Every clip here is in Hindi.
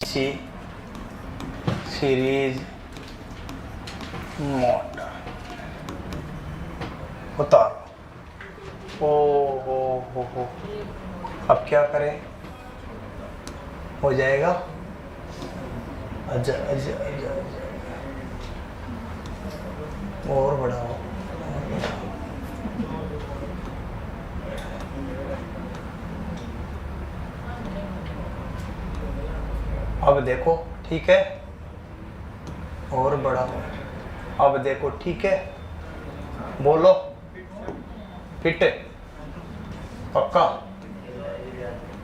सी सीरीज मोटर उतारो। ओ हो, अब क्या करें? हो जाएगा? अच्छा अच्छा अच्छा और बढ़ाओ। अब देखो ठीक है, और बढ़ाओ। अब देखो ठीक है, बोलो फिट पक्का?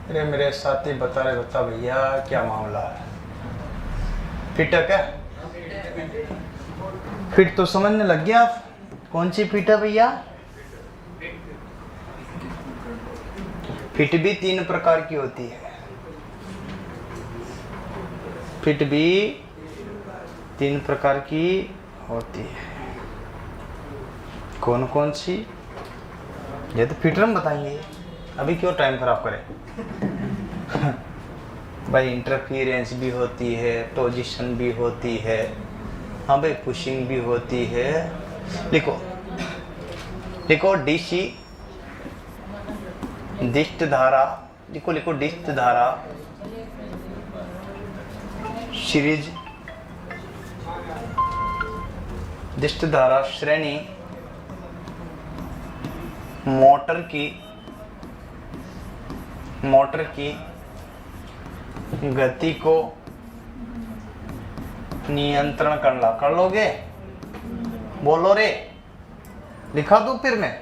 अरे मेरे साथी बता भैया क्या मामला है? फिट है क्या? फिट तो समझने लग गया आप। कौन सी फिट है भैया? फिट भी 3 प्रकार की होती है। फिट भी 3 प्रकार की होती है। कौन कौन सी? ये तो फिटर हम बताएंगे, अभी क्यों टाइम खराब करें। भाई इंटरफियरेंस भी होती है, पोजीशन भी होती है, हाँ भाई पुशिंग भी होती है। लिखो लिखो डीसी दिष्ट धारा, लिखो दिष्ट धारा सीरीज दिष्ट धारा श्रेणी मोटर की गति को नियंत्रण कर लोगे? बोलो रे, लिखा दूं फिर मैं?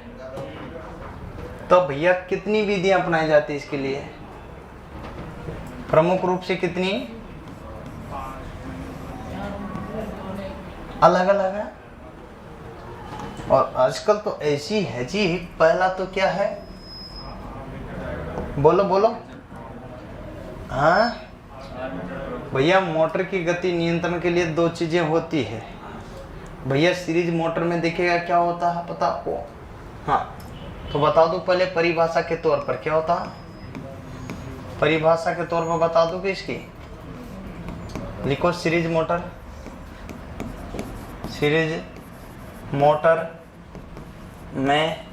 तो भैया कितनी विधियां अपनाई जाती है इसके लिए? प्रमुख रूप से कितनी? अलग अलग है। और आजकल तो ऐसी है जी। पहला तो क्या है? बोलो बोलो। हाँ भैया, मोटर की गति नियंत्रण के लिए 2 चीजें होती है भैया। सीरीज मोटर में देखिएगा क्या होता है पता आपको? हाँ तो बता दो पहले परिभाषा के तौर पर क्या होता है? परिभाषा के तौर पर बता दो कि इसकी लिखो सीरीज मोटर में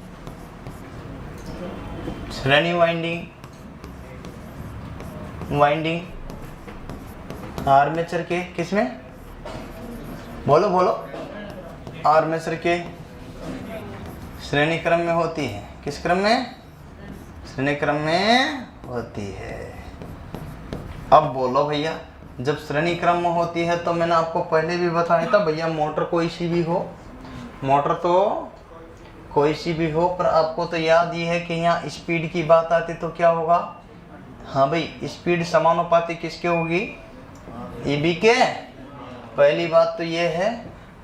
श्रेणी वाइंडिंग आर्मेचर के किसमें? बोलो बोलो। आर्मेचर के श्रेणी क्रम में होती है। किस क्रम में? श्रेणी क्रम में होती है। अब बोलो भैया, जब श्रेणी क्रम में होती है तो मैंने आपको पहले भी बताया था भैया, मोटर कोई सी भी हो, मोटर तो कोई सी भी हो, पर आपको तो याद ही है कि यहाँ स्पीड की बात आती तो क्या होगा? हाँ भाई, स्पीड समानुपाती किसके होगी? ईबी के। पहली बात तो ये है।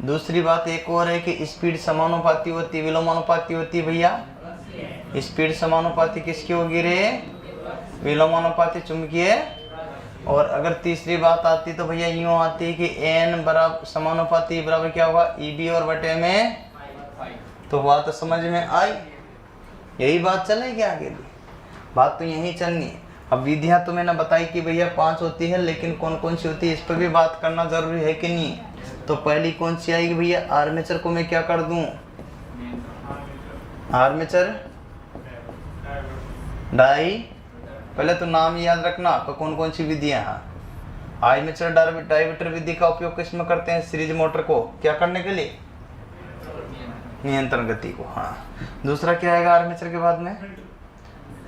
दूसरी बात एक और है कि स्पीड समानुपाती होती, विलोमानुपाती होती भैया। स्पीड समानुपाती किसकी होगी रे? विलोमानुपाती चुंबकीय। और अगर तीसरी बात आती तो भैया यूं आती है कि n बराबर समानुपाती बराबर क्या होगा? ईबी और बटे में। तो बात समझ में आई? यही बात चलेगी आगे भी, बात तो यही चलनी है। अब विधियां तो मैंने बताई कि भैया 5 होती है, लेकिन कौन कौन सी होती है इस पर भी बात करना जरूरी है कि नहीं? तो पहली कौन सी आएगी भैया? आर्मेचर को मैं क्या कर दूं? Armature die. पहले तो नाम याद रखना तो कौन कौन सी विधियां हैं। आर्मेचर डायमीटर विधि का उपयोग किसमें करते हैं? सीरीज मोटर को क्या करने के लिए? नियंत्रण गति को। हाँ, दूसरा क्या आएगा आर्मेचर के बाद में?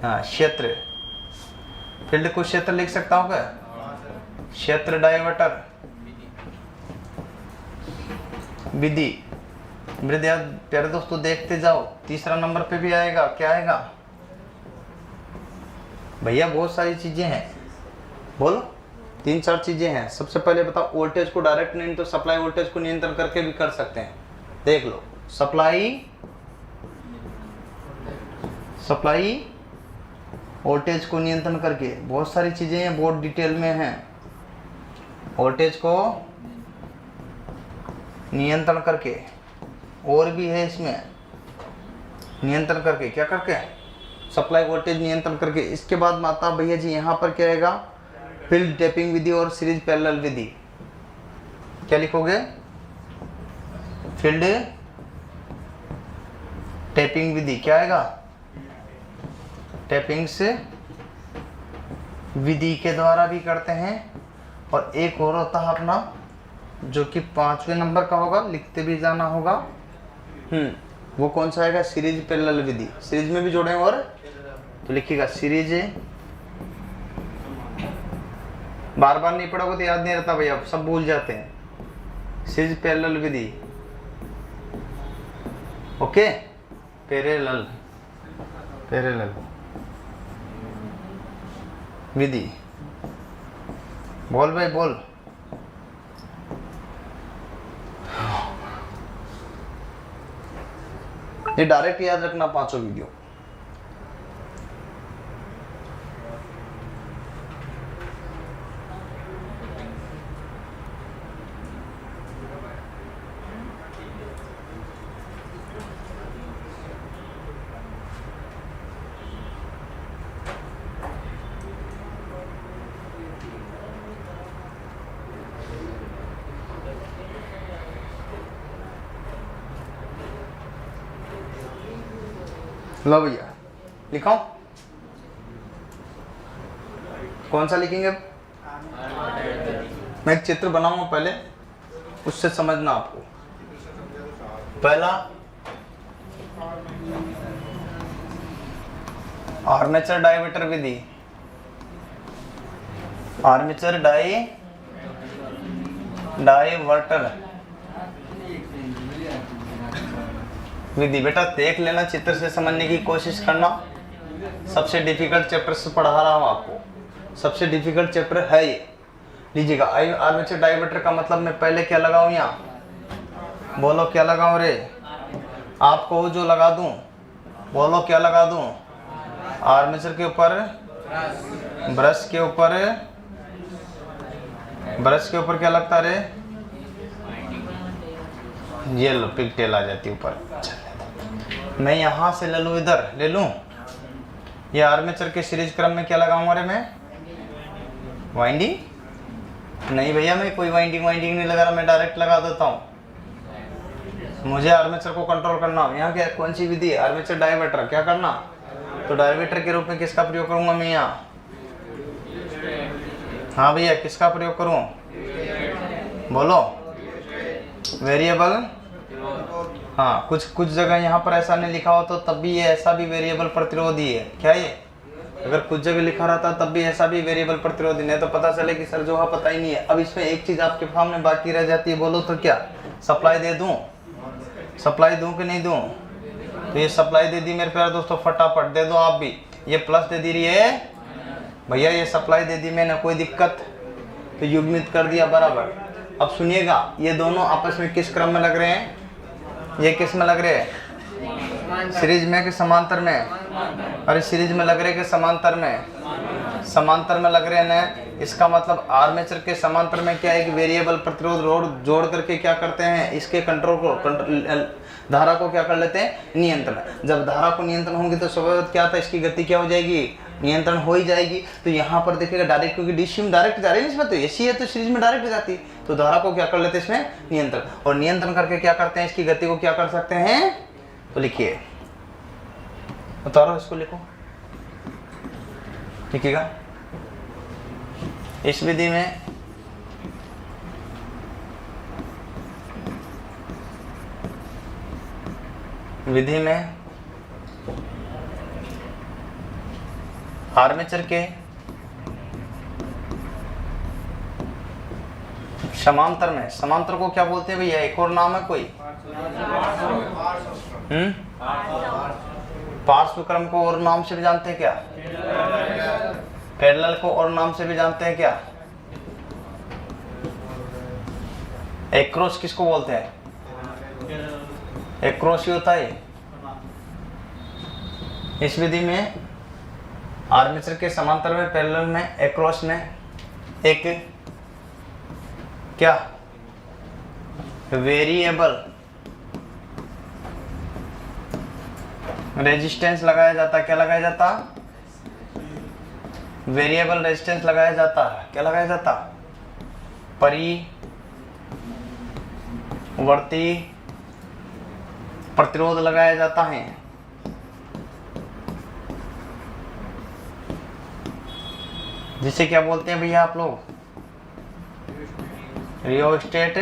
हाँ, क्षेत्र। फील्ड को क्षेत्र लिख सकता हूँ क्या? क्षेत्र डायवर्टर विधि। मेरे प्यारे दोस्तों देखते जाओ, तीसरा नंबर पे भी आएगा। क्या आएगा भैया? बहुत सारी चीजें हैं, बोलो। 3-4 चीजें हैं। सबसे पहले बताओ, वोल्टेज को डायरेक्ट नहीं तो सप्लाई वोल्टेज को नियंत्रण करके भी कर सकते हैं। देख लो, सप्लाई वोल्टेज को नियंत्रण करके बहुत सारी चीजें हैं, बहुत डिटेल में हैं। वोल्टेज को नियंत्रण करके, और भी है इसमें नियंत्रण करके, क्या करके? सप्लाई वोल्टेज नियंत्रण करके। इसके बाद में आता भैया जी यहाँ पर क्या आएगा? फील्ड टैपिंग विधि और सीरीज पैरेलल विधि। क्या लिखोगे? फील्ड टैपिंग विधि क्या आएगा? टैपिंग से विधि के द्वारा भी करते हैं, और एक और होता है अपना जो कि 5वें नंबर का होगा, लिखते भी जाना होगा। वो कौन सा आएगा? सीरीज पैरेलल विधि। सीरीज में भी जोड़े और तो लिखिएगा सीरीज। बार बार नहीं पढ़ोगे तो याद नहीं रहता भैया, सब भूल जाते हैं। सीरीज पैरेलल विधि, ओके। पैरेलल विधि, बोल भाई बोल। ये डायरेक्ट याद रखना 5 वीडियो। लो भैया लिखाओ, कौन सा लिखेंगे अब? मैं एक चित्र बनाऊंगा पहले, उससे समझना आपको। पहला आर्मेचर डायमीटर विधि। आर्मेचर डाइवर्टर विधि। बेटा देख लेना, चित्र से समझने की कोशिश करना। सबसे डिफिकल्ट चैप्टर से पढ़ा रहा हूँ आपको, सबसे डिफिकल्ट चैप्टर है ये। लीजिएगा, आर्मेचर डायमीटर का मतलब मैं पहले क्या लगाऊं? यहाँ बोलो क्या लगाऊं रे? आपको जो लगा दूं, बोलो क्या लगा दूं? आर्मेचर के ऊपर, ब्रश के ऊपर क्या लगता रे? ये लो पिगटेल आ जाती ऊपर। मैं यहाँ से ले लूँ, इधर ले लूँ। ये आर्मेचर के सीरीज क्रम में क्या लगाऊंगा रे मैं? वाइंडिंग? नहीं भैया, मैं कोई वाइंडिंग नहीं लगा रहा, मैं डायरेक्ट लगा देता हूँ। मुझे आर्मेचर को कंट्रोल करना। यहाँ क्या कौन सी विधि? Armature diameter. क्या करना? तो डायमीटर के रूप में किसका प्रयोग करूंगा मैं यहाँ? हाँ भैया, किसका प्रयोग करूँ? बोलो। वेरिएबल। हाँ, कुछ जगह यहाँ पर ऐसा नहीं लिखा हो तो तब भी ये ऐसा भी वेरिएबल प्रतिरोधी है। क्या ये? अगर कुछ जगह लिखा रहता तब भी ऐसा भी वेरिएबल प्रतिरोधी, नहीं तो पता चले कि सर जो है पता ही नहीं है। अब इसमें एक चीज आपके सामने बाकी रह जाती है, बोलो तो क्या? सप्लाई दे दूं? सप्लाई दूं कि नहीं दूं? तो ये सप्लाई दे दी मेरे प्यारे दोस्तों, फटाफट दे दो आप भी। ये प्लस दे दी रही है भैया, ये सप्लाई दे दी मैंने, कोई दिक्कत? तो युग्मित कर दिया बराबर। अब सुनिएगा, ये दोनों आपस में किस क्रम में लग रहे हैं? ये किस में लग रहे हैं? सीरीज में कि समांतर में? अरे सीरीज में लग रहे कि समांतर में? समांतर में लग रहे हैं ना। इसका मतलब आर्मेचर के समांतर में क्या है कि वेरिएबल प्रतिरोध रोध जोड़ करके क्या करते हैं? इसके कंट्रोल को, धारा को क्या कर लेते हैं? नियंत्रण। जब धारा को नियंत्रण होंगे तो स्वाभाविक क्या था? इसकी गति क्या हो जाएगी? नियंत्रण हो ही जाएगी। तो यहाँ पर देखिएगा डायरेक्ट, क्योंकि डीसी में डायरेक्ट जा रही है, इसमें तो एसी है तो सीरीज में डायरेक्ट जाती है। तो धारा को क्या कर लेते हैं इसमें? नियंत्रण। और नियंत्रण करके क्या करते हैं? इसकी गति को क्या कर सकते हैं? तो लिखिए, उतारो इसको, लिखो, लिखिएगा। इस विधि में आर्मेचर के समांतर में, समांतर को क्या बोलते हैं भैया? एक और नाम है कोई? पार्श्व क्रम को और नाम से भी जानते हैं क्या? पैरेलल को और नाम से भी जानते हैं क्या? एक्रोस किसको बोलते हैं? एक्रोस ही होता है। इस विधि में आर्मेचर के समांतर में, पैरेलल में, एक्रोस में एक क्या? वेरिएबल रेजिस्टेंस लगाया जाता। क्या लगाया जाता? वेरिएबल रेजिस्टेंस लगाया जाता है। क्या लगाया जाता? परिवर्ती प्रतिरोध लगाया जाता है। जिसे क्या बोलते हैं भैया आप लोग? रियोस्टेट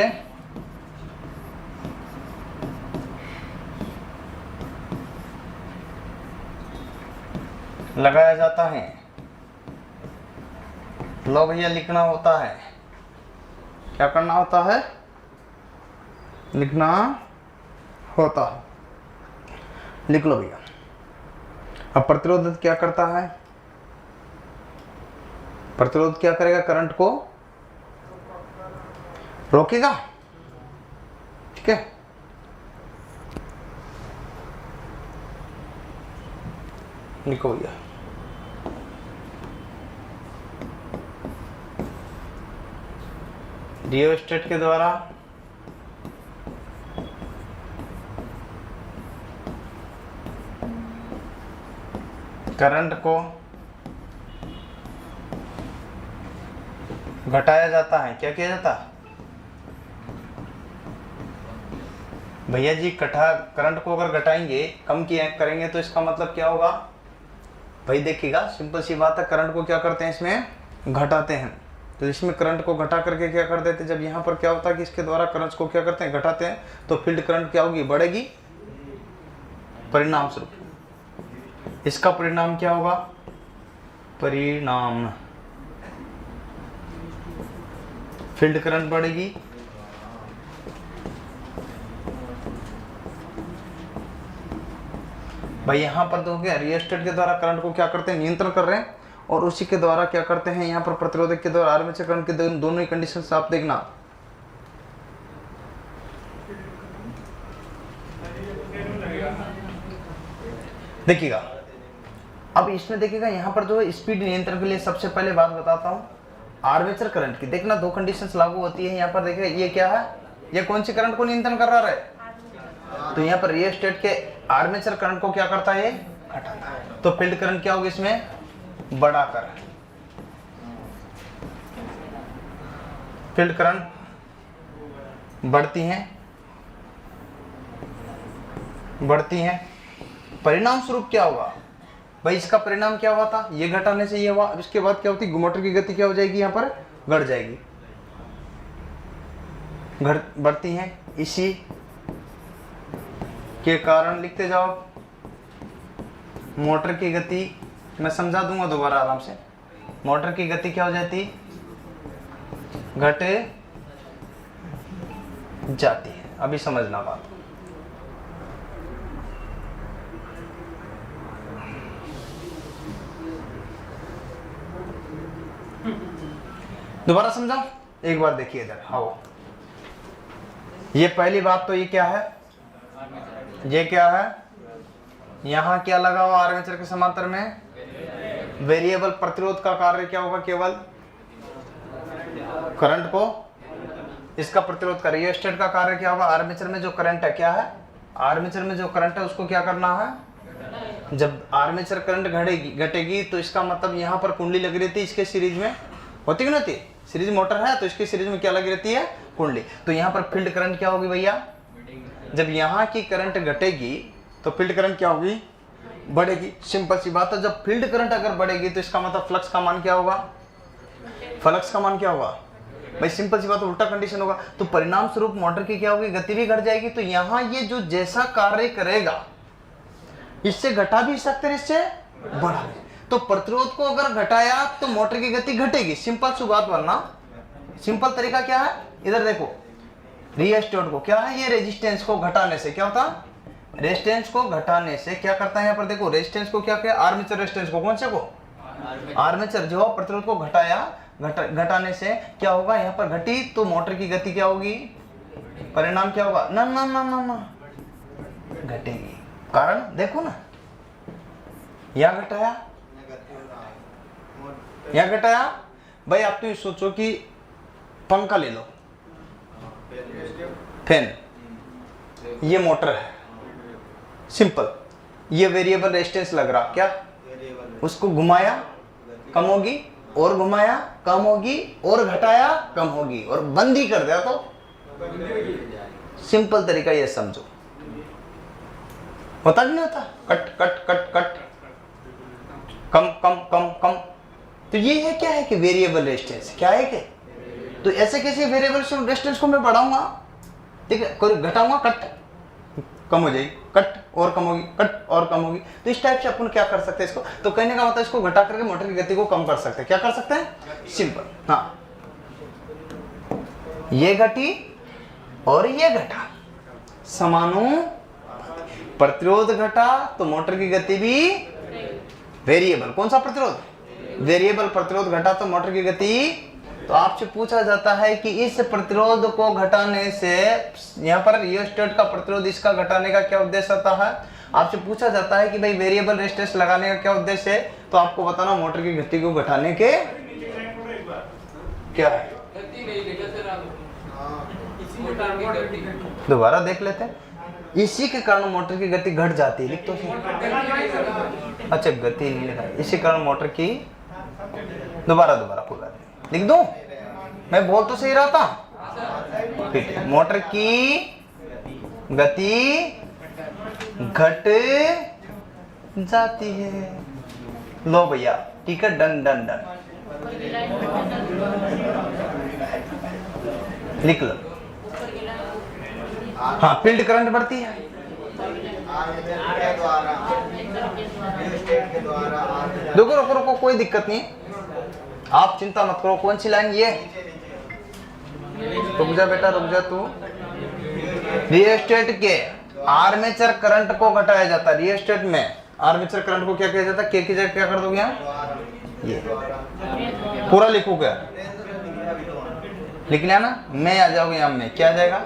लगाया जाता है। लो भैया लिखना होता है। क्या करना होता है? लिखना होता है। लिख लो भैया। अब प्रतिरोध क्या करता है? प्रतिरोध क्या करेगा? करंट को रोकेगा। ठीक है, लिखो भैया। रियोस्टेट के द्वारा करंट को घटाया जाता है। क्या किया जाता है भैया जी? करंट को अगर घटाएंगे, कम किया करेंगे तो इसका मतलब क्या होगा भाई? देखिएगा, सिंपल सी बात है। करंट को क्या करते हैं? इसमें घटाते हैं। तो इसमें करंट को घटा करके क्या कर देते हैं? जब यहाँ पर क्या होता है कि इसके द्वारा करंट को क्या करते हैं? घटाते हैं, तो फील्ड करंट क्या होगी? बढ़ेगी। परिणाम स्वरूप इसका परिणाम क्या होगा? परिणाम फील्ड करंट बढ़ेगी। भाई यहाँ पर तो क्या रियोस्टेट के द्वारा करंट को क्या करते हैं? नियंत्रण कर रहे हैं। और उसी के द्वारा क्या करते हैं? यहाँ पर प्रतिरोधक के द्वारा आर्मेचर करंट के दोनों ही कंडीशन आप देखना। देखिएगा, अब इसमें देखिएगा यहाँ पर जो है स्पीड नियंत्रण के लिए सबसे पहले बात बताता हूँ आर्मेचर करंट की। देखना, दो कंडीशंस लागू होती है यहाँ पर। देखिए ये क्या है? ये कौन सी करंट को नियंत्रण कर रहा है? तो यहाँ पर रियोस्टेट के आर्मेचर करंट को क्या करता है? घटाता है। तो फील्ड करंट क्या होगी? इसमें बढ़ाकर फील्ड करंट बढ़ती हैं। परिणाम स्वरूप क्या होगा भाई? इसका परिणाम क्या हुआ था? ये घटाने से ये हुआ। अब इसके बाद क्या होती? मोटर की गति क्या हो जाएगी? यहाँ पर बढ़ जाएगी, बढ़ती हैं। इसी के कारण लिखते जाओ मोटर की गति, मैं समझा दूंगा दोबारा आराम से। मोटर की गति क्या हो जाती? घट जाती है। अभी समझना बात। दोबारा समझा? एक बार देखिए इधर आओ। ये पहली बात तो ये क्या है? ये क्या है? यहां क्या लगा हुआ आर्मेचर के समांतर में? वेरिएबल प्रतिरोध का कार्य क्या होगा? केवल करंट को, इसका प्रतिरोध का रियोस्टेट का कार्य क्या होगा? आर्मेचर में जो करंट है, क्या है? आर्मेचर में जो करंट है उसको क्या करना है? जब आर्मेचर करंट घटेगी तो इसका मतलब यहाँ पर कुंडली लगी रहती है। इसके सीरीज में होती कि नहीं होती? सीरीज मोटर है तो इसकी सीरीज में क्या लगी रहती है? कुंडली। तो यहाँ पर फील्ड करंट क्या होगी भैया? जब यहाँ की करंट घटेगी तो फील्ड करंट क्या होगी? बढ़ेगी। सिंपल सी बात है। जब फील्ड करंट अगर बढ़ेगी तो इसका मतलब फ्लक्स का मान क्या होगा? फ्लक्स का मान क्या होगा भाई? सिंपल सी बात, उल्टा कंडीशन होगा। तो परिणाम स्वरूप मोटर की क्या होगी? गति भी घट जाएगी। तो यहाँ ये जो जैसा कार्य करेगा, इससे घटा भी सकते हैं, इससे बढ़ा भी। तो प्रतिरोध को अगर घटाया तो मोटर की गति घटेगी। सिंपल सी बात। वरना सिंपल तरीका क्या है? इधर देखो, रियोस्टेट को क्या है? ये रेजिस्टेंस को घटाने से क्या होता? रेजिस्टेंस को घटाने से क्या करता है? यहाँ पर देखो, रेजिस्टेंस को क्या किया? आर्मेचर रेजिस्टेंस को, कौन से को? आर्मेचर। जो प्रतिरोध को घटाया, घटाने से क्या होगा? यहाँ पर घटी तो मोटर की गति क्या होगी? परिणाम क्या होगा? ना ना ना ना ना, घटेगी। कारण देखो ना, यहाँ घटाया, यहाँ घटाया। भाई आप तो ये सोचो कि पंखा ले लो, फैन, ये मोटर है, सिंपल। ये वेरिएबल रेजिस्टेंस लग रहा, क्या? उसको घुमाया, कम होगी, और घुमाया कम होगी, और घटाया कम होगी, और बंद ही कर दिया तो सिंपल तरीका ये समझो, होता भी नहीं होता, कट कट कट कट, कम कम कम कम। तो ये है क्या है कि वेरिएबल रेजिस्टेंस क्या है कि, तो ऐसे कैसे वेरिएबल रेजिस्टेंस को मैं बढ़ाऊंगा, ठीक है, कोई घटाऊंगा कट कम हो जाएगी, कट और कम होगी, कट और कम होगी। तो इस टाइप से अपन क्या कर सकते हैं इसको, तो कहने का मतलब इसको घटा करके मोटर की गति को कम कर सकते हैं। क्या कर सकते हैं, सिंपल, हाँ ये घटी और ये घटा, समानुपाती, प्रतिरोध घटा तो मोटर की गति भी वेरिएबल, कौन सा प्रतिरोध, वेरिएबल प्रतिरोध घटा तो मोटर की गति। तो आपसे पूछा जाता है कि इस प्रतिरोध को घटाने से, यहाँ पर रियोस्टेट का प्रतिरोध इसका घटाने का क्या उद्देश्य होता है, आपसे पूछा जाता है कि भाई वेरिएबल रेजिस्टेंस लगाने का क्या उद्देश्य है, तो आपको बताना मोटर की गति को घटाने के क्या है। दोबारा देख लेते हैं, इसी के कारण मोटर की गति घट जाती है, लिख तो सही, अच्छा गति नहीं लिखा, इसी कारण मोटर की, दोबारा कोई बात नहीं, लिख दूं, मैं बोल तो सही रहा था, ठीक है, मोटर की गति घट जाती है, लो भैया ठीक है, डन डन डन, लिख लो, हाँ फील्ड करंट बढ़ती है, देखो रुको रुको कोई दिक्कत नहीं, आप चिंता मत करो, कौन सी लाइन ये, रुक जा बेटा रुक जा तू, रियोस्टेट के आर्मेचर करंट को घटाया जाता है, रियोस्टेट में आर्मेचर करंट को क्या किया जाता है, के की जगह क्या कर दोगे यहाँ, ये पूरा लिखो क्या, लिख लिया ना, मैं आ जाओगे यहाँ में, क्या आ जाएगा,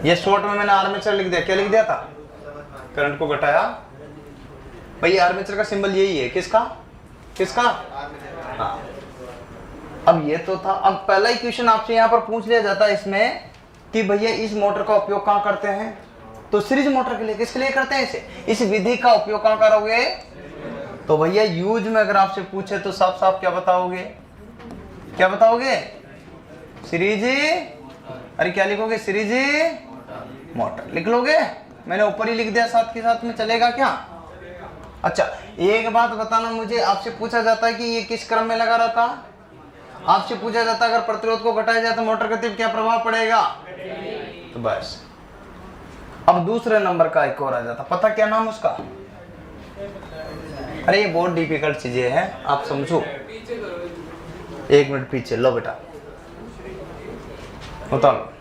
ये शॉर्ट में मैंने आर्मेचर लिख दिया, क्या लिख दिया था, करंट को घटाया, भाई आर्मेचर का सिंबल यही है, किसका किसका, हाँ अब ये तो था। अब पहला ही क्वेश्चन आपसे यहाँ पर पूछ लिया जाता है इसमें कि भैया इस मोटर का उपयोग कहाँ करते हैं, तो सीरीज मोटर के लिए, किसके लिए करते हैं इसे, इस विधि का उपयोग कहाँ करोगे, तो भैया यूज में अगर आपसे पूछे तो साफ साफ क्या बताओगे, क्या बताओगे, सीरीज, अरे क्या लिखोगे, सीरीज मोटर लिख लोगे, मैंने ऊपर ही लिख दिया साथ के साथ में, चलेगा क्या। अच्छा एक बात बताना मुझे, आपसे पूछा जाता है कि ये किस क्रम में लगा रहता, आपसे पूछा जाता है अगर प्रतिरोध को घटाया जाए तो मोटर गति पर क्या प्रभाव पड़ेगा, तो बस। अब दूसरे नंबर का एक और आ जाता, पता क्या नाम उसका, अरे ये बहुत डिफिकल्ट चीजें हैं, आप समझो, एक मिनट पीछे लो बेटा, बता लो,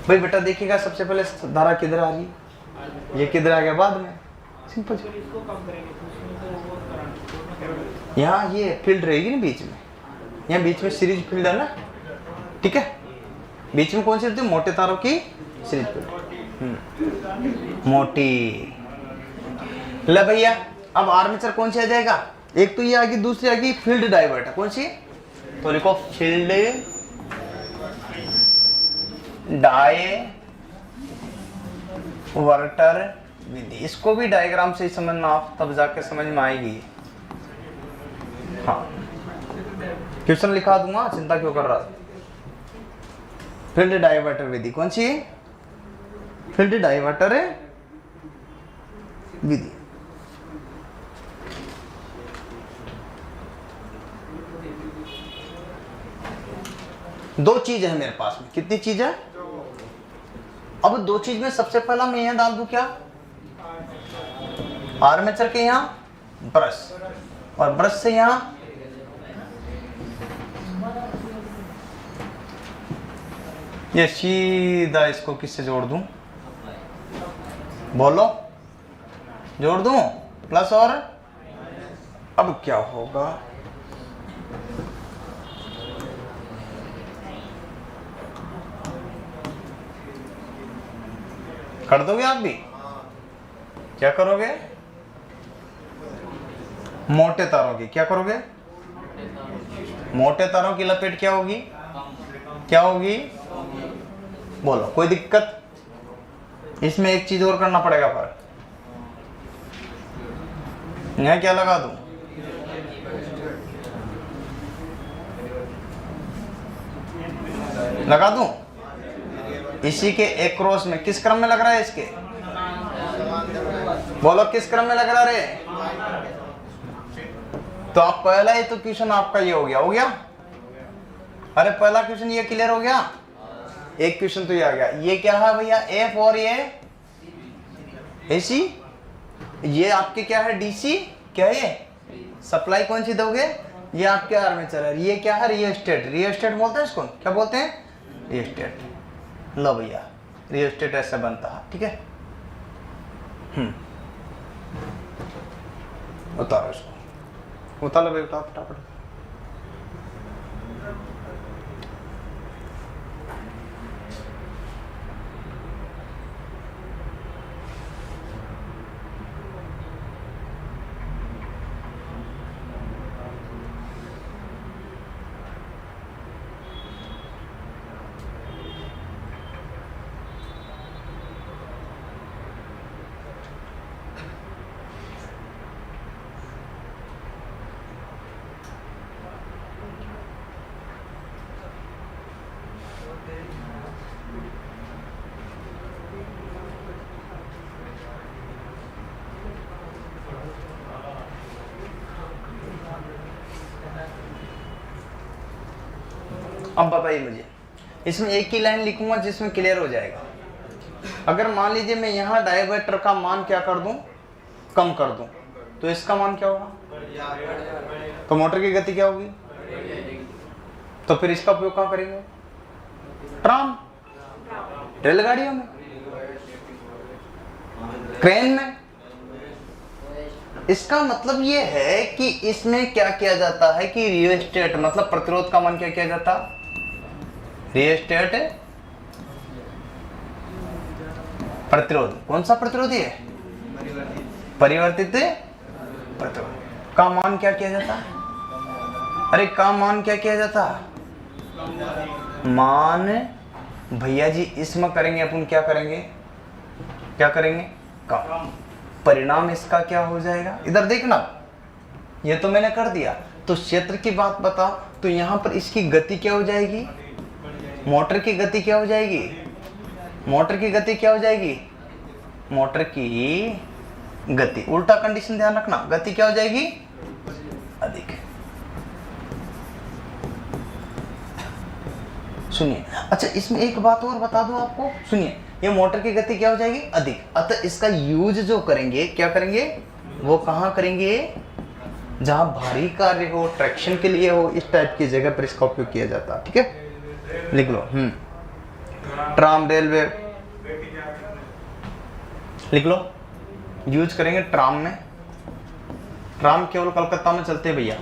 भाई बेटा देखिएगा, सबसे पहले धारा किधर आ रही, ये किधर आ गया बाद में, सिंपल, यहाँ ये फील्ड रहेगी ना बीच में, यहाँ बीच में सीरीज फील्ड है ना, ठीक है, बीच में कौन सी रहती है, मोटे तारों की सीरीज फील्ड, मोटी, ले भैया अब आर्मेचर कौन सी आ जाएगा, एक तो ये आगे, दूसरी आगे फील्ड डाइवर्टर, कौन सी, तो लिखो फील्ड डाइवर्टर विधि, इसको भी डायग्राम से ही समझना आप, तब जाके समझ में आएगी, हाँ क्वेश्चन लिखा दूंगा, चिंता क्यों कर रहा था, फील्ड डाइवर्टर विधि कौन सी है, फील्ड डाइवर्टर विधि, दो चीज है मेरे पास में, कितनी चीज है, अब दो चीज में सबसे पहला मैं यहां डाल दूं क्या, आर्मेचर के यहां ब्रश, और ब्रश से यहां ये सीधा इसको किससे जोड़ दूं, बोलो, जोड़ दूं प्लस, और अब क्या होगा, कर दोगे आप भी, क्या करोगे, मोटे तारों की, क्या करोगे, मोटे तारों की लपेट क्या होगी, क्या होगी, बोलो कोई दिक्कत? इसमें एक चीज और करना पड़ेगा, पर यहाँ क्या लगा दूं? लगा दूं? इसी के एक क्रॉस में किस क्रम में लग रहा है इसके? बोलो किस क्रम में लग रहा रे? तो आप पहला ही तो क्वेश्चन आपका ये हो गया। अरे पहला क्वेश्चन ये क्लियर हो गया। एक क्वेश्चन तो ये आ गया। ये क्या है भैया? एफ और ये एसी, ये आपके क्या है? डीसी। क्या है ये? सप्लाई कौन सी दोगे? ये आपके आर्मेचर है। ये क्या है? रियोस्टेट। रियोस्टेट बोलते हैं इसको, क्या बोलते हैं? रियोस्टेट। लो भैया, रियोस्टेट ऐसे बनता है, ठीक है। उतारो इसको, उतारो भाई, उतारो फटाफट। अब बताइए मुझे, इसमें एक ही लाइन लिखूंगा जिसमें क्लियर हो जाएगा। अगर मान लीजिए मैं यहाँ डायवर्टर का मान क्या कर दूं? कम कर दूं, तो इसका मान क्या होगा? तो मोटर की गति क्या होगी? तो फिर इसका उपयोग कहाँ करेंगे? ट्राम, रेलगाड़ियों में, क्रेन में। इसका मतलब ये है कि इसमें क्या किया जाता है कि रियोस्टेट मतलब प्रतिरोध का मान क्या किया जाता? रियोस्टेट प्रतिरोध, कौन सा प्रतिरोध है? परिवर्तित प्रतिरोध का मान क्या किया जाता? अरे का मान क्या किया जाता? मान भैया जी इसमें करेंगे अपन, क्या करेंगे? क्या करेंगे? कम। परिणाम इसका क्या हो जाएगा? इधर देखना, ये तो मैंने कर दिया। तो क्षेत्र की बात बता, तो यहां पर इसकी गति क्या हो जाएगी? मोटर की गति क्या हो जाएगी? मोटर की गति क्या हो जाएगी? मोटर की गति, उल्टा कंडीशन ध्यान रखना, गति क्या हो जाएगी? अधिक। सुनिए, अच्छा इसमें एक बात और बता दूं आपको, सुनिए, ये मोटर की गति क्या हो जाएगी? अधिक। अतः इसका यूज जो करेंगे, क्या करेंगे? वो कहां करेंगे? जहां भारी कार्य हो, ट्रैक्शन के लिए हो, इस टाइप की जगह पर इसका उपयोग किया जाता है, ठीक है। लिख लो। ट्राम, रेलवे लिख लो, यूज करेंगे ट्राम में। ट्राम केवल कलकत्ता में चलते हैं भैया।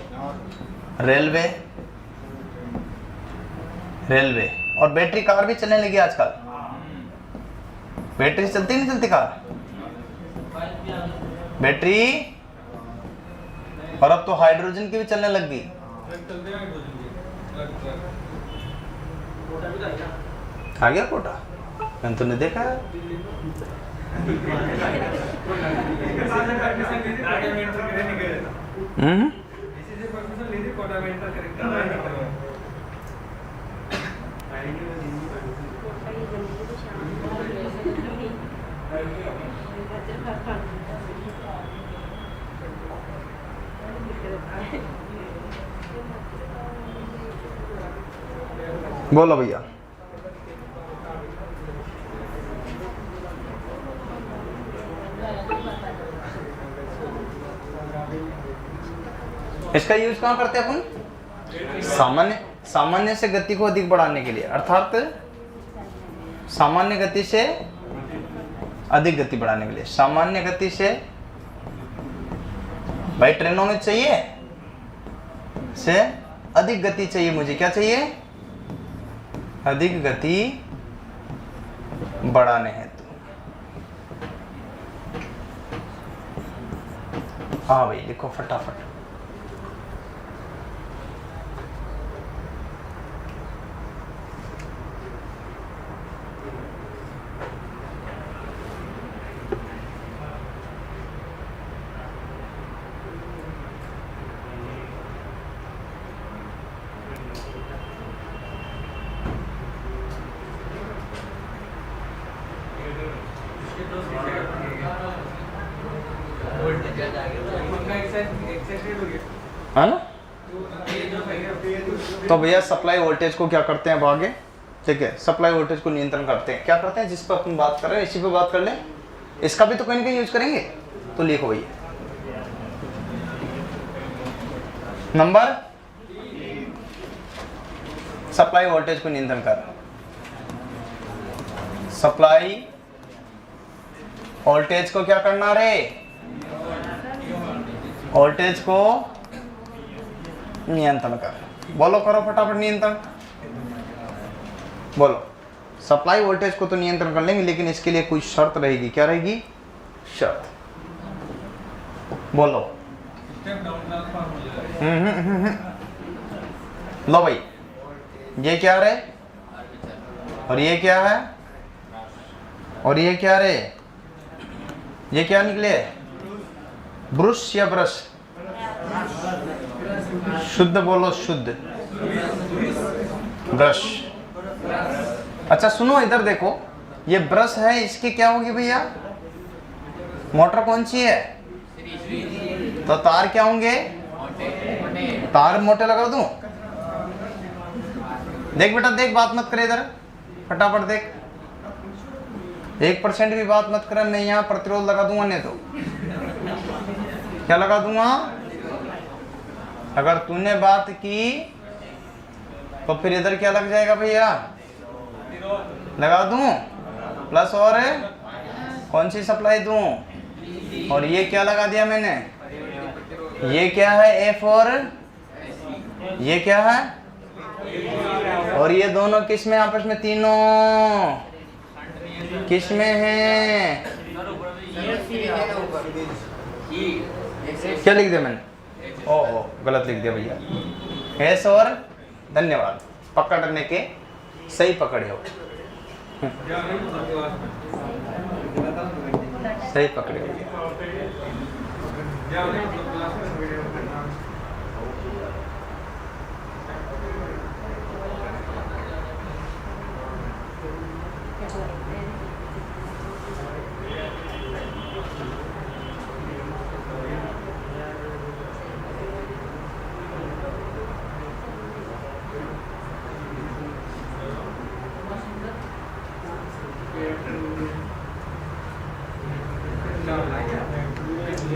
रेलवे, रेलवे और बैटरी कार भी चलने लगी आजकल। बैटरी चलती नहीं चलती कार? बैटरी, और अब तो हाइड्रोजन की भी चलने लग गई। आ गया कोटा? मैंने तो नहीं देखा है। बोलो भैया। इसका यूज कहां करते हैं अपन? सामान्य से गति को अधिक बढ़ाने के लिए, अर्थात सामान्य गति से अधिक गति बढ़ाने के लिए। सामान्य गति से भाई ट्रेनों में चाहिए से अधिक गति चाहिए, मुझे क्या चाहिए? अधिक गति बढ़ाने हेतु। हाँ भाई लिखो फटाफट। है ना। तो भैया सप्लाई वोल्टेज को क्या करते हैं अब आगे, ठीक है, सप्लाई वोल्टेज को नियंत्रण करते हैं, क्या करते हैं, जिस पर अपन बात कर रहे हैं इसी पे बात कर लें, इसका भी तो कहीं ना कहीं यूज करेंगे। तो लिखो भैया नंबर, सप्लाई वोल्टेज को नियंत्रण कर, सप्लाई वोल्टेज को क्या करना रे, वोल्टेज को नियंत्रण कर। बोलो करो फटाफट नियंत्रण, बोलो। सप्लाई वोल्टेज को तो नियंत्रण कर लेंगे, लेकिन इसके लिए कोई शर्त रहेगी, क्या रहेगी शर्त, बोलो। लो भाई, ये क्या रे, और ये क्या है, और ये क्या रे, ये क्या निकले, ब्रश या ब्रश, शुद्ध बोलो, शुद्ध ब्रश। अच्छा सुनो इधर देखो, ये ब्रश है, इसकी क्या होगी भैया, मोटर कौन सी है, तो तार क्या होंगे, तार मोटे लगा दूं। देख बेटा देख, बात मत करे इधर, फटाफट देख, 1% भी बात मत करे, मैं यहाँ प्रतिरोध लगा दूंगा, नहीं तो क्या लगा दूंगा, अगर तूने बात की तो फिर इधर क्या लग जाएगा भैया, लगा दूं, प्लस और कौन सी सप्लाई दूं, और ये क्या लगा दिया मैंने, ये क्या है एफ, और ये क्या है, और ये दोनों किस में आपस में, तीनों किस में है, क्या लिख दिया मैंने, ओहो गलत लिख दिया भैया, एस और, धन्यवाद, पकड़ने के सही पकड़े हो, सही पकड़े हो।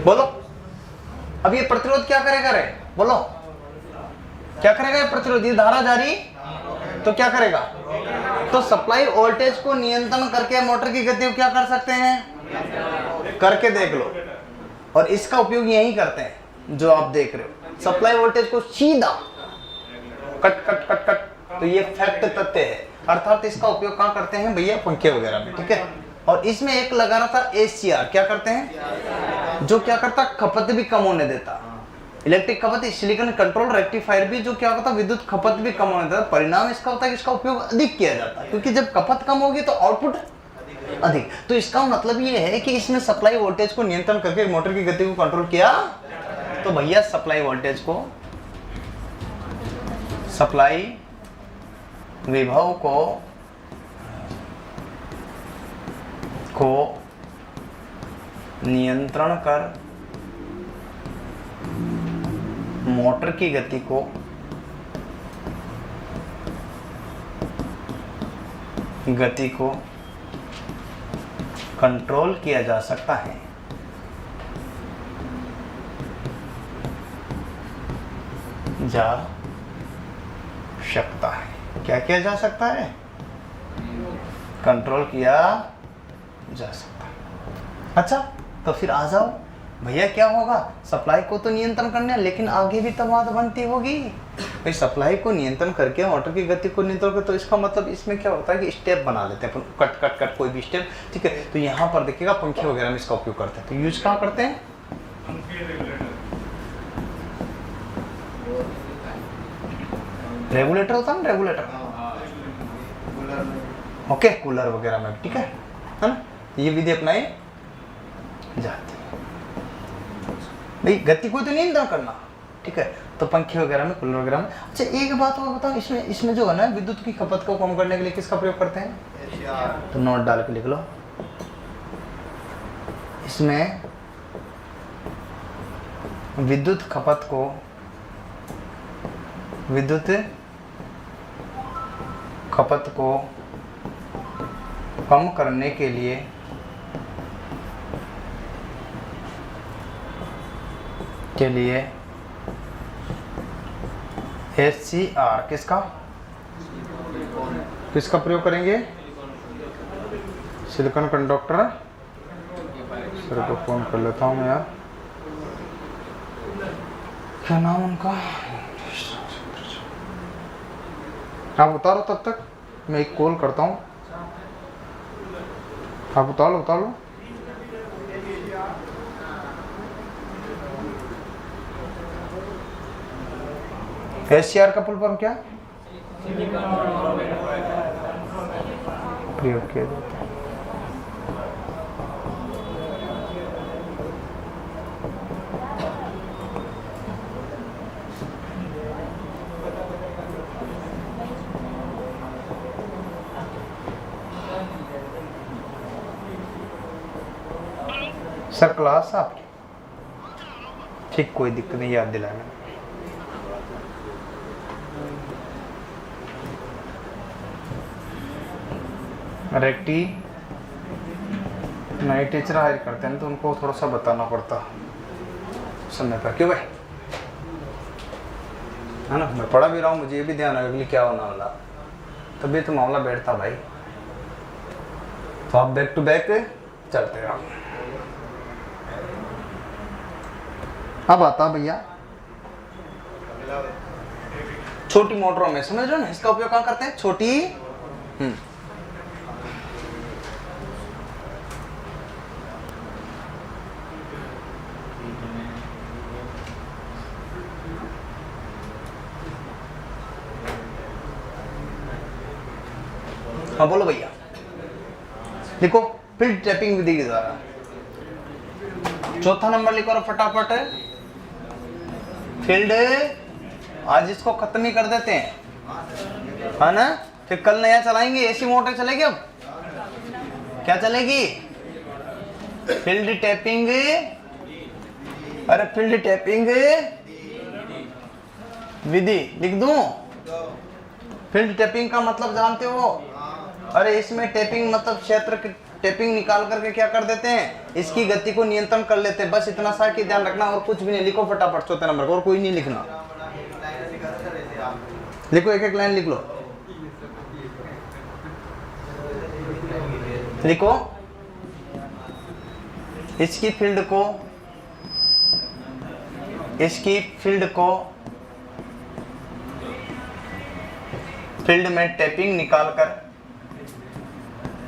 बोलो अब ये प्रतिरोध क्या करेगा रे, बोलो क्या करेगा ये प्रतिरोध, ये धारा जारी तो क्या करेगा, तो सप्लाई वोल्टेज को नियंत्रण करके मोटर की गति को क्या कर सकते हैं, करके देख लो। और इसका उपयोग यही करते हैं जो आप देख रहे हो, सप्लाई वोल्टेज को सीधा कट कट कट कट, तो ये फैक्ट तथ्य है, अर्थात इसका उपयोग कहाँ करते हैं भैया, पंखे वगैरह में, ठीक है। और इसमें एक लगा रहा था एसीआर, क्या करते हैं, जो क्या करता, खपत भी कम होने देता, इलेक्ट्रिक खपत, सिलिकॉन कंट्रोल रेक्टिफायर भी जो क्या होता, विद्युत खपत भी कम होने देता। परिणाम इसका होता है कि इसका उपयोग अधिक किया जाता है, क्योंकि जब खपत कम होगी तो आउटपुट अधिक। तो इसका मतलब ये है कि इसने सप्लाई वोल्टेज को नियंत्रण करके मोटर की गति को कंट्रोल किया। तो भैया सप्लाई वोल्टेज को, सप्लाई विभव को नियंत्रण कर मोटर की गति को कंट्रोल किया जा सकता है। क्या किया जा सकता है, कंट्रोल किया जा सकता है। अच्छा तो फिर आ जाओ भैया, क्या होगा, सप्लाई को तो नियंत्रण करना, लेकिन आगे भी तो बात बनती होगी भाई, सप्लाई को नियंत्रण करके मोटर की गति को नियंत्रण करके, तो इसका मतलब इसमें क्या होता है कि स्टेप बना लेते हैं अपन, कट कट कट कोई भी स्टेप, ठीक है। तो यहाँ पर देखिएगा पंखे वगैरह में इसका उपयोग करते हैं। तो यूज कहाँ करते हैं, रेगुलेटर होता है ना, रेगुलेटर, ओके, कूलर वगैरह में, ठीक है ना। ये विधि अपनाई जाती है भाई, गति को तो नियंत्रण करना, ठीक है। तो पंखे वगैरह में, कूलर वगैरह में। अच्छा एक बात और बताओ, इसमें जो है ना, विद्युत की खपत को कम करने के लिए किसका प्रयोग करते हैं, तो नोट डाल के लिख लो, इसमें विद्युत खपत को कम करने के लिए HCR किसका प्रयोग करेंगे? Silicon conductor. सर को फोन कर लेता हूँ मैं यार, क्या नाम उनका? आप उतारो तब तक, मैं एक कॉल करता हूँ। आप उतार लो। HCR का फुल फॉर्म क्या? प्रयोग किया जाता है। सर क्लास आपकी? ठीक, कोई दिक्कत नहीं, याद दिलाना। रेक्टी नए टीचर हायर करते हैं तो उनको थोड़ा सा बताना पड़ता समय पर, क्यों भाई? है ना, मैं पढ़ा भी रहा हूँ, मुझे ये भी ध्यान है अगली क्या होना वाला, तभी तो मामला बैठता भाई। तो आप बैक टू बैक चलते रहो। अब आता भैया छोटी मोटरों में, समझ रहे हो ना, इसका उपयोग कहाँ करते हैं? छोटी हाँ बोलो भैया। लिखो फील्ड टैपिंग विधि के द्वारा। चौथा नंबर लिखो फटाफट। फील्ड, आज इसको खत्म ही कर देते हैं, है ना, फिर कल नया चलाएंगे। एसी मोटर चलेगी, अब क्या चलेगी? Field tapping. अरे फील्ड टैपिंग विधि लिख दूं? फील्ड टैपिंग का मतलब जानते हो? अरे इसमें टैपिंग मतलब क्षेत्र की टैपिंग निकाल करके क्या कर देते हैं, इसकी गति को नियंत्रण कर लेते हैं। बस इतना सा कि ध्यान रखना, और कुछ भी नहीं। लिखो फटाफट चौथे नंबर को, और कोई नहीं लिखना। लिखो, एक एक लाइन लिख लो। लिखो, इसकी फील्ड में टैपिंग निकालकर,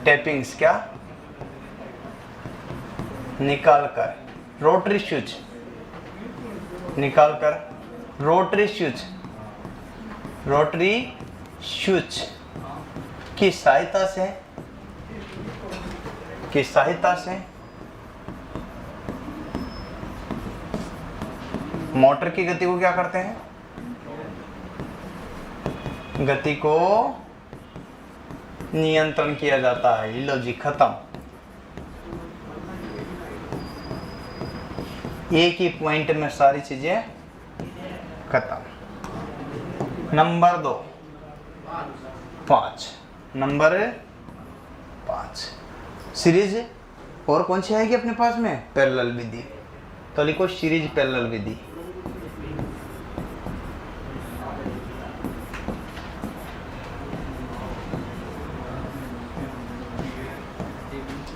टैपिंग्स क्या निकालकर, रोटरी स्विच निकालकर, रोटरी स्विच की सहायता से मोटर की गति को क्या करते हैं? गति को नियंत्रण किया जाता है। लो जी, खत्म। एक ही पॉइंट में सारी चीजें खत्म। Number 2 5 number 5 series. और कौन सी आएगी अपने पास में? पैरेलल विधि। तो लिखो सीरीज पैरेलल विधि।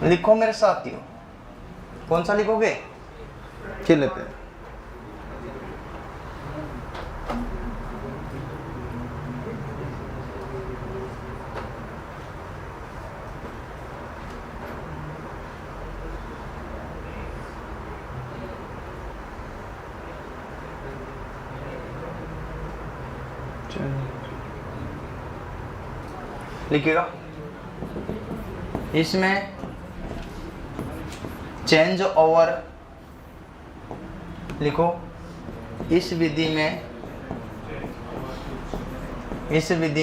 लिखो मेरे साथियों, कौन सा लिखोगे? चलिए पे लिखिएगा। इसमें चेंज ओवर, लिखो, इस विधि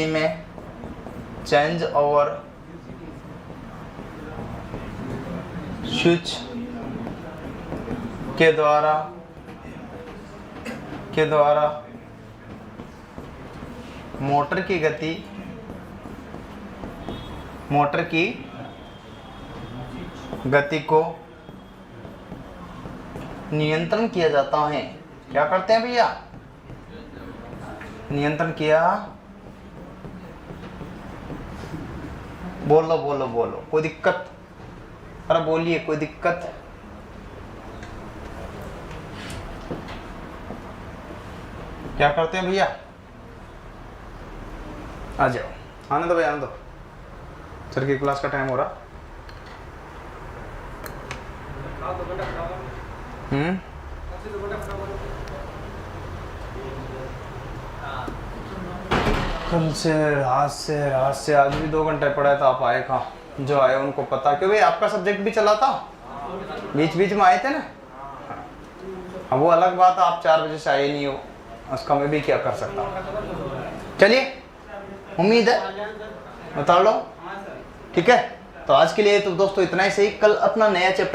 में चेंज ओवर स्विच के द्वारा के द्वारा मोटर की गति को नियंत्रण किया जाता है। क्या करते हैं भैया? नियंत्रण किया। बोलो बोलो बोलो, कोई दिक्कत? अरे बोलिए, कोई दिक्कत? क्या करते हैं भैया? आ जाओ, आने दो भैया, आने दो। सर की क्लास का टाइम हो रहा। कल से रात से आज भी 2 घंटे पढ़ा था। आप आए कहाँ? जो आए उनको पता, क्यों भाई आपका सब्जेक्ट भी चला था, बीच बीच में आए थे ना। अब वो अलग बात है, आप 4 बजे से आए नहीं हो, उसका मैं भी क्या कर सकता हूँ। चलिए, उम्मीद है बता लो, ठीक है। तो आज के लिए तो दोस्तों इतना ही सही। कल अपना नया चैप्टर